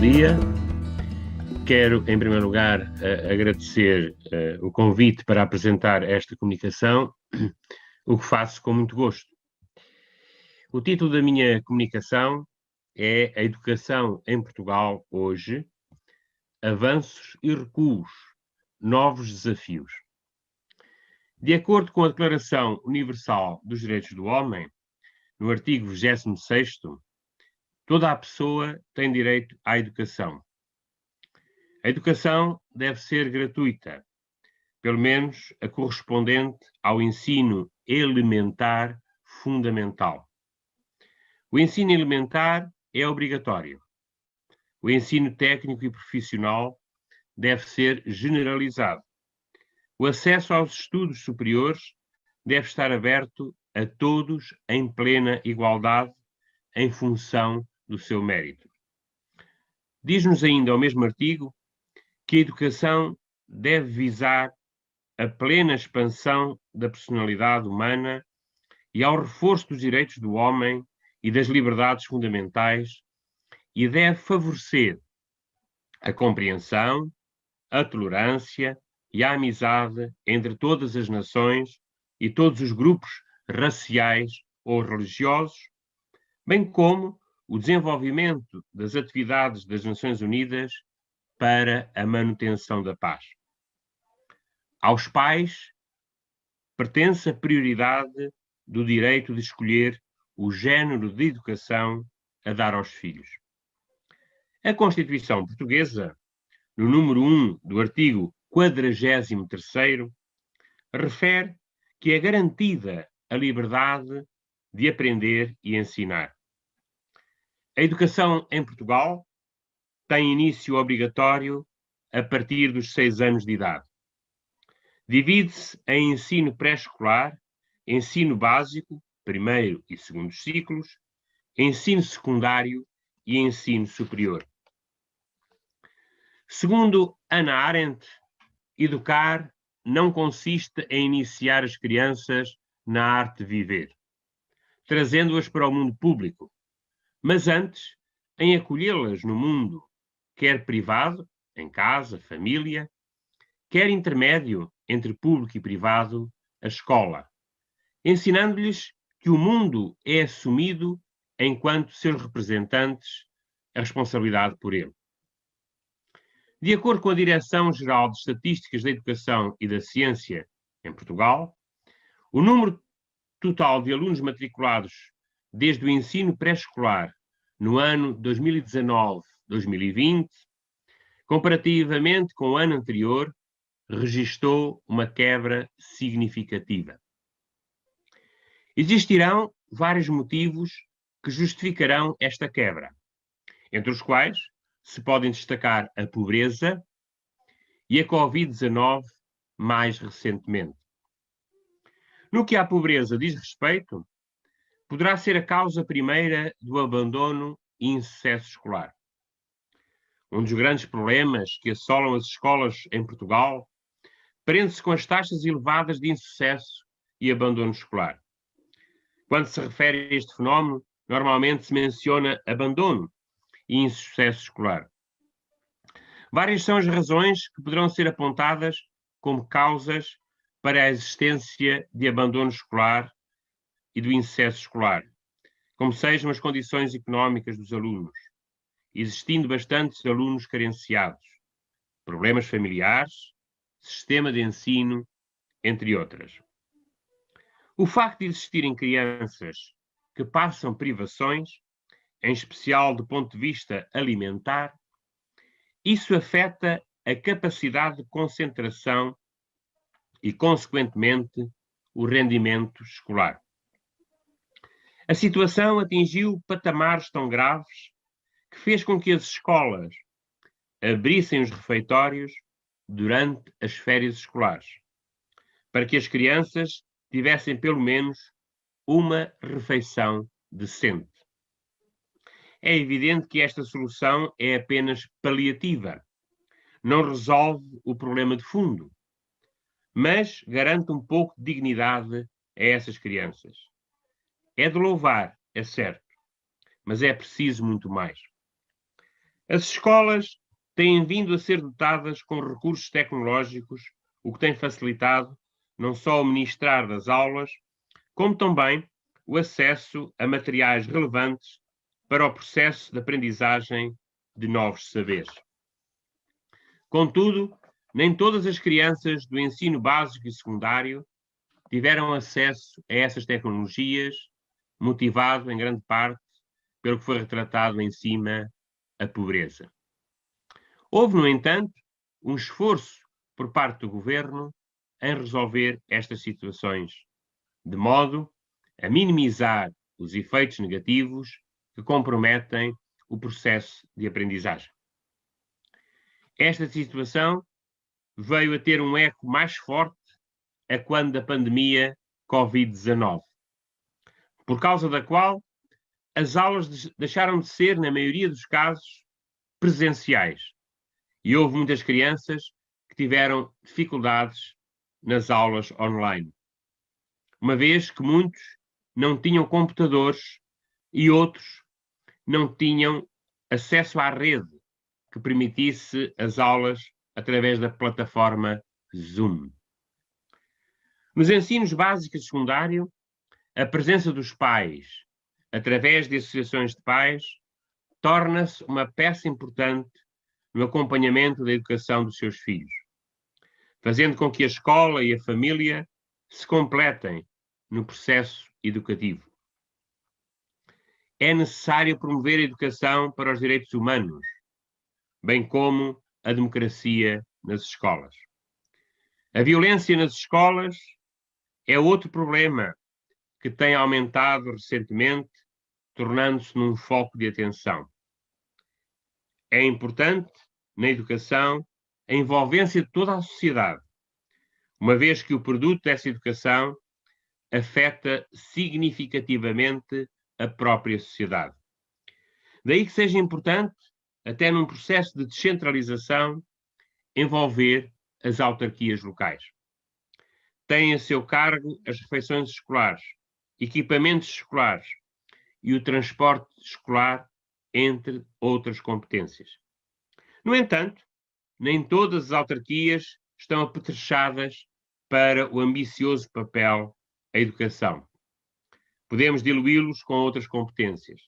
dia. Quero, em primeiro lugar, agradecer o convite para apresentar esta comunicação, o que faço com muito gosto. O título da minha comunicação é A Educação em Portugal hoje, Avanços e Recuos, Novos Desafios. De acordo com a Declaração Universal dos Direitos do Homem, no artigo 26º, toda a pessoa tem direito à educação. A educação deve ser gratuita, pelo menos a correspondente ao ensino elementar fundamental. O ensino elementar é obrigatório. O ensino técnico e profissional deve ser generalizado. O acesso aos estudos superiores deve estar aberto a todos em plena igualdade, em função do seu mérito. Diz-nos ainda o mesmo artigo que a educação deve visar a plena expansão da personalidade humana e ao reforço dos direitos do homem e das liberdades fundamentais e deve favorecer a compreensão, a tolerância e a amizade entre todas as nações e todos os grupos raciais ou religiosos, bem como o desenvolvimento das atividades das Nações Unidas para a manutenção da paz. Aos pais pertence a prioridade do direito de escolher o género de educação a dar aos filhos. A Constituição Portuguesa, no número 1 do artigo 43º, refere que é garantida a liberdade de aprender e ensinar. A educação em Portugal tem início obrigatório a partir dos 6 anos de idade. Divide-se em ensino pré-escolar, ensino básico, primeiro e segundo ciclos, ensino secundário e ensino superior. Segundo Hannah Arendt, educar não consiste em iniciar as crianças na arte de viver, trazendo-as para o mundo público, mas antes em acolhê-las no mundo, quer privado, em casa, família, quer intermédio entre público e privado, a escola, ensinando-lhes que o mundo é assumido enquanto seus representantes, a responsabilidade por ele. De acordo com a Direção-Geral de Estatísticas da Educação e da Ciência em Portugal, o número total de alunos matriculados desde o ensino pré-escolar no ano 2019-2020, comparativamente com o ano anterior, registou uma quebra significativa. Existirão vários motivos que justificarão esta quebra, entre os quais se podem destacar a pobreza e a Covid-19 mais recentemente. No que à pobreza diz respeito, poderá ser a causa primeira do abandono e insucesso escolar. Um dos grandes problemas que assolam as escolas em Portugal prende-se com as taxas elevadas de insucesso e abandono escolar. Quando se refere a este fenómeno, normalmente se menciona abandono e insucesso escolar. Várias são as razões que poderão ser apontadas como causas para a existência de abandono escolar e do insucesso escolar, como sejam as condições económicas dos alunos, existindo bastantes alunos carenciados, problemas familiares, sistema de ensino, entre outras. O facto de existirem crianças que passam privações, em especial do ponto de vista alimentar, isso afeta a capacidade de concentração e, consequentemente, o rendimento escolar. A situação atingiu patamares tão graves que fez com que as escolas abrissem os refeitórios durante as férias escolares, para que as crianças tivessem pelo menos uma refeição decente. É evidente que esta solução é apenas paliativa, não resolve o problema de fundo, mas garante um pouco de dignidade a essas crianças. É de louvar, é certo, mas é preciso muito mais. As escolas têm vindo a ser dotadas com recursos tecnológicos, o que tem facilitado não só o ministrar das aulas, como também o acesso a materiais relevantes para o processo de aprendizagem de novos saberes. Contudo, nem todas as crianças do ensino básico e secundário tiveram acesso a essas tecnologias, motivado em grande parte pelo que foi retratado em cima, a pobreza. Houve, no entanto, um esforço por parte do governo em resolver estas situações, de modo a minimizar os efeitos negativos que comprometem o processo de aprendizagem. Esta situação veio a ter um eco mais forte a quando da pandemia Covid-19, por causa da qual as aulas deixaram de ser, na maioria dos casos, presenciais. E houve muitas crianças que tiveram dificuldades nas aulas online, uma vez que muitos não tinham computadores e outros não tinham acesso à rede que permitisse as aulas através da plataforma Zoom. Nos ensinos básico e secundário, a presença dos pais, através de associações de pais, torna-se uma peça importante no acompanhamento da educação dos seus filhos, fazendo com que a escola e a família se completem no processo educativo. É necessário promover a educação para os direitos humanos, bem como a democracia nas escolas. A violência nas escolas é outro problema que tem aumentado recentemente, tornando-se num foco de atenção. É importante, na educação, a envolvência de toda a sociedade, uma vez que o produto dessa educação afeta significativamente a própria sociedade. Daí que seja importante, até num processo de descentralização, envolver as autarquias locais. Têm a seu cargo as refeições escolares, equipamentos escolares e o transporte escolar, entre outras competências. No entanto, nem todas as autarquias estão apetrechadas para o ambicioso papel da educação. Podemos diluí-los com outras competências.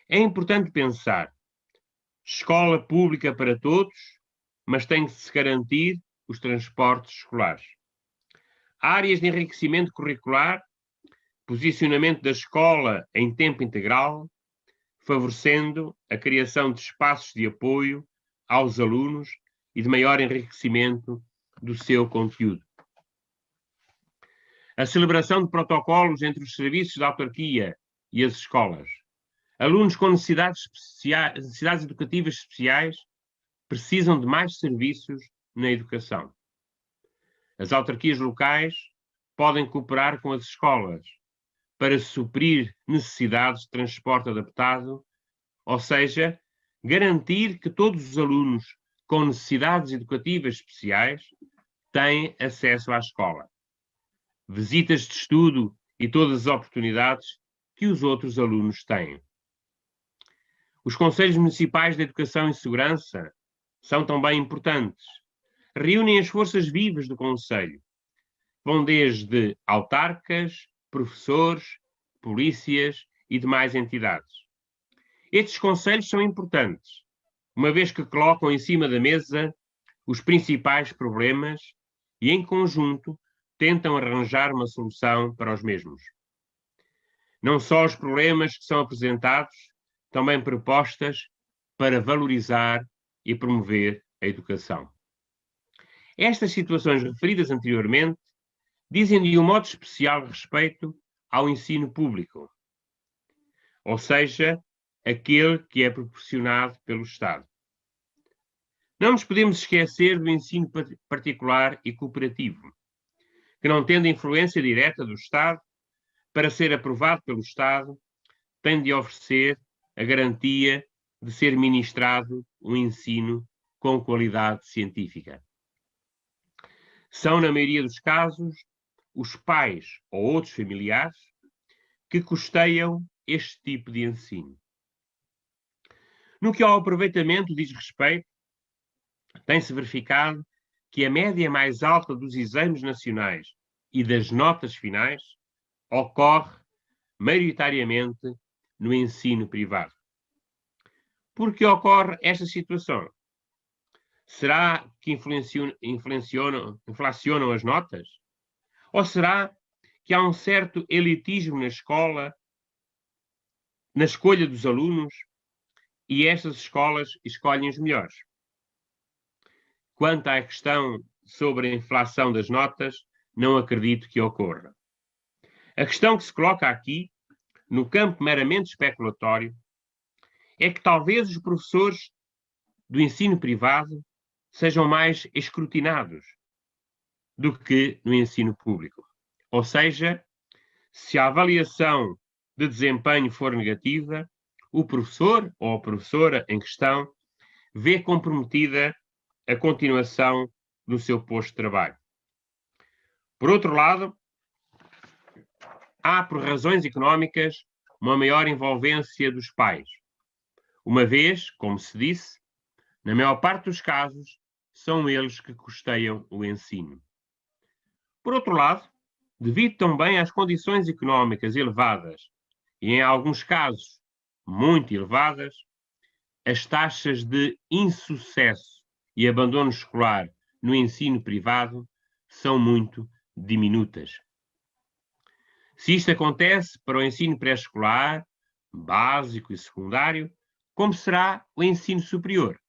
É importante pensar: escola pública para todos, mas tem que se garantir os transportes escolares. Áreas de enriquecimento curricular, posicionamento da escola em tempo integral, favorecendo a criação de espaços de apoio aos alunos e de maior enriquecimento do seu conteúdo. A celebração de protocolos entre os serviços da autarquia e as escolas. Alunos com necessidades educativas especiais precisam de mais serviços na educação. As autarquias locais podem cooperar com as escolas para suprir necessidades de transporte adaptado, ou seja, garantir que todos os alunos com necessidades educativas especiais têm acesso à escola, visitas de estudo e todas as oportunidades que os outros alunos têm. Os conselhos municipais de educação e segurança são também importantes. Reúnem as forças vivas do concelho. Vão desde autarcas, professores, polícias e demais entidades. Estes conselhos são importantes, uma vez que colocam em cima da mesa os principais problemas e, em conjunto, tentam arranjar uma solução para os mesmos. Não só os problemas que são apresentados, também propostas para valorizar e promover a educação. Estas situações referidas anteriormente dizem de um modo especial respeito ao ensino público, ou seja, aquele que é proporcionado pelo Estado. Não nos podemos esquecer do ensino particular e cooperativo, que, não tendo influência direta do Estado, para ser aprovado pelo Estado, tem de oferecer a garantia de ser ministrado um ensino com qualidade científica. São, na maioria dos casos, os pais ou outros familiares que custeiam este tipo de ensino. No que ao aproveitamento diz respeito, tem-se verificado que a média mais alta dos exames nacionais e das notas finais ocorre maioritariamente no ensino privado. Por que ocorre esta situação? Será que inflacionam as notas? Ou será que há um certo elitismo na escola, na escolha dos alunos, e estas escolas escolhem os melhores? Quanto à questão sobre a inflação das notas, não acredito que ocorra. A questão que se coloca aqui, no campo meramente especulatório, é que talvez os professores do ensino privado sejam mais escrutinados do que no ensino público. Ou seja, se a avaliação de desempenho for negativa, o professor ou a professora em questão vê comprometida a continuação do seu posto de trabalho. Por outro lado, há, por razões económicas, uma maior envolvência dos pais, uma vez, como se disse, na maior parte dos casos, são eles que custeiam o ensino. Por outro lado, devido também às condições económicas elevadas e, em alguns casos, muito elevadas, as taxas de insucesso e abandono escolar no ensino privado são muito diminutas. Se isto acontece para o ensino pré-escolar, básico e secundário, como será o ensino superior?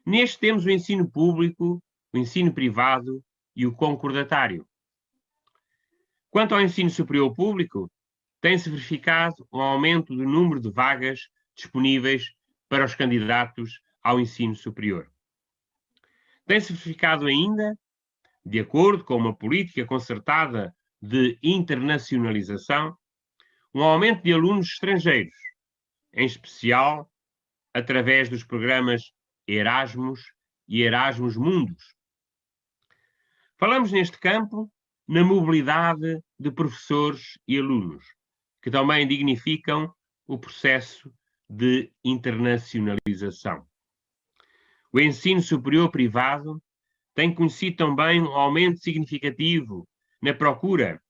Neste temos o ensino público, o ensino privado e o concordatário. Quanto ao ensino superior público, tem-se verificado um aumento do número de vagas disponíveis para os candidatos ao ensino superior. Tem-se verificado ainda, de acordo com uma política concertada de internacionalização, um aumento de alunos estrangeiros, em especial através dos programas Erasmus e Erasmus Mundus. Falamos neste campo na mobilidade de professores e alunos, que também dignificam o processo de internacionalização. O ensino superior privado tem conhecido também um aumento significativo na procura.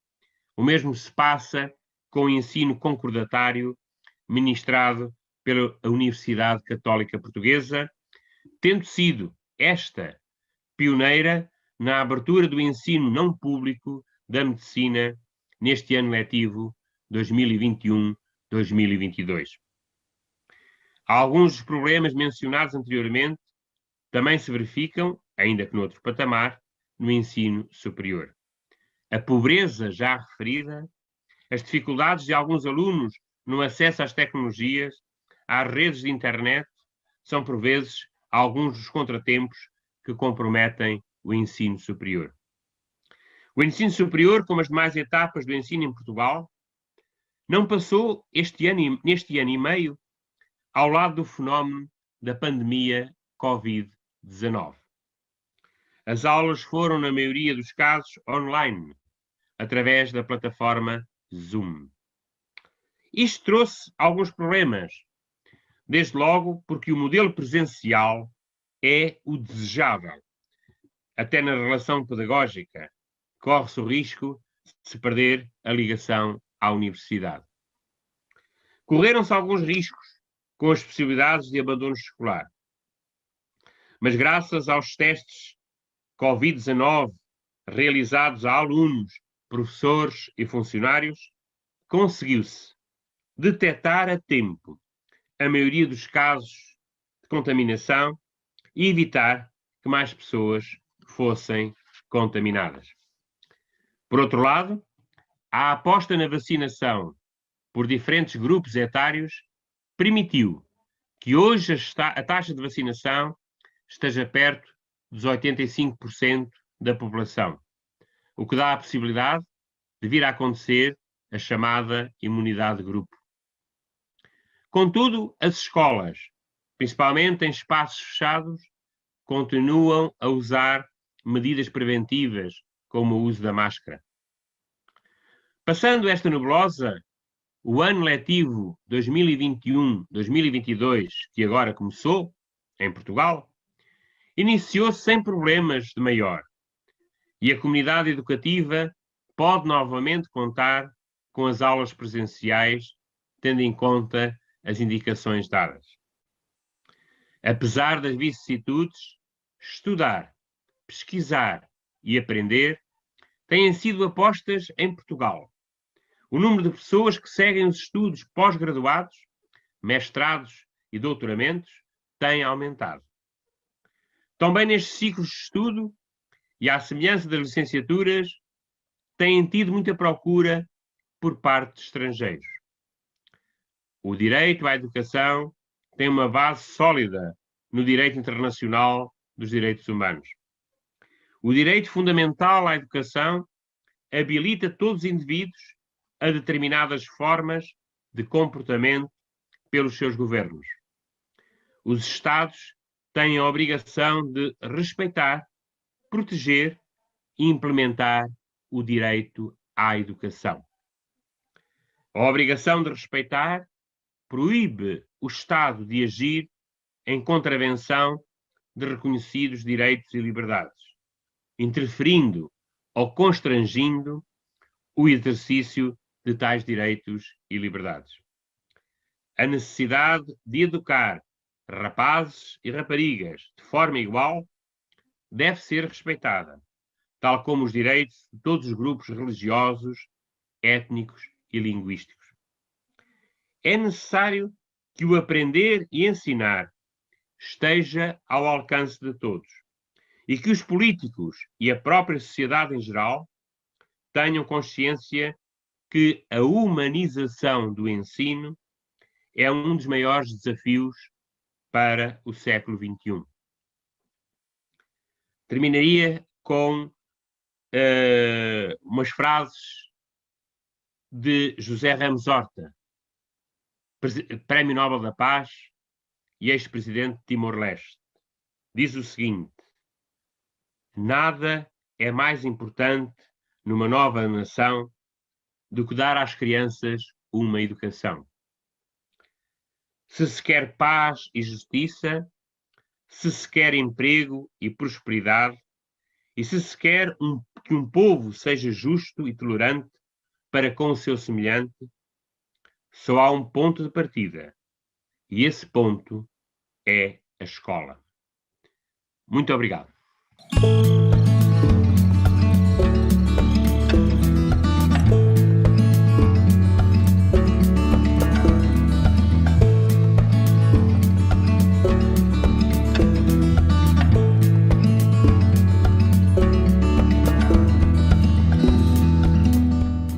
O mesmo se passa com o ensino concordatário ministrado pela Universidade Católica Portuguesa, tendo sido esta pioneira na abertura do ensino não público da medicina neste ano letivo 2021-2022. Alguns dos problemas mencionados anteriormente também se verificam, ainda que noutro patamar, no ensino superior. A pobreza já referida, as dificuldades de alguns alunos no acesso às tecnologias, às redes de internet, são por vezes alguns dos contratempos que comprometem o ensino superior. O ensino superior, como as demais etapas do ensino em Portugal, não passou neste ano e meio ao lado do fenómeno da pandemia Covid-19. As aulas foram, na maioria dos casos, online, através da plataforma Zoom. Isto trouxe alguns problemas, desde logo porque o modelo presencial é o desejável. Até na relação pedagógica, corre-se o risco de se perder a ligação à universidade. Correram-se alguns riscos com as possibilidades de abandono escolar. Mas graças aos testes Covid-19 realizados a alunos, professores e funcionários, conseguiu-se detectar a tempo a maioria dos casos de contaminação e evitar que mais pessoas fossem contaminadas. Por outro lado, a aposta na vacinação por diferentes grupos etários permitiu que hoje a taxa de vacinação esteja perto dos 85% da população, o que dá a possibilidade de vir a acontecer a chamada imunidade de grupo. Contudo, as escolas, principalmente em espaços fechados, continuam a usar medidas preventivas, como o uso da máscara. Passando esta nebulosa, o ano letivo 2021-2022, que agora começou, em Portugal, iniciou-se sem problemas de maior e a comunidade educativa pode novamente contar com as aulas presenciais, tendo em conta as indicações dadas. Apesar das vicissitudes, estudar, pesquisar e aprender têm sido apostas em Portugal. O número de pessoas que seguem os estudos pós-graduados, mestrados e doutoramentos tem aumentado. Também nestes ciclos de estudo, e à semelhança das licenciaturas, têm tido muita procura por parte de estrangeiros. O direito à educação tem uma base sólida no direito internacional dos direitos humanos. O direito fundamental à educação habilita todos os indivíduos a determinadas formas de comportamento pelos seus governos. Os Estados têm a obrigação de respeitar, proteger e implementar o direito à educação. A obrigação de respeitar proíbe o Estado de agir em contravenção de reconhecidos direitos e liberdades, interferindo ou constrangindo o exercício de tais direitos e liberdades. A necessidade de educar rapazes e raparigas de forma igual deve ser respeitada, tal como os direitos de todos os grupos religiosos, étnicos e linguísticos. É necessário que o aprender e ensinar esteja ao alcance de todos e que os políticos e a própria sociedade em geral tenham consciência que a humanização do ensino é um dos maiores desafios para o século XXI. Terminaria com umas frases de José Ramos Horta, Prémio Nobel da Paz e ex-presidente de Timor-Leste. Diz o seguinte: nada é mais importante numa nova nação do que dar às crianças uma educação. Se se quer paz e justiça, se se quer emprego e prosperidade, e se se quer que um povo seja justo e tolerante para com o seu semelhante, só há um ponto de partida, e esse ponto é a escola. Muito obrigado.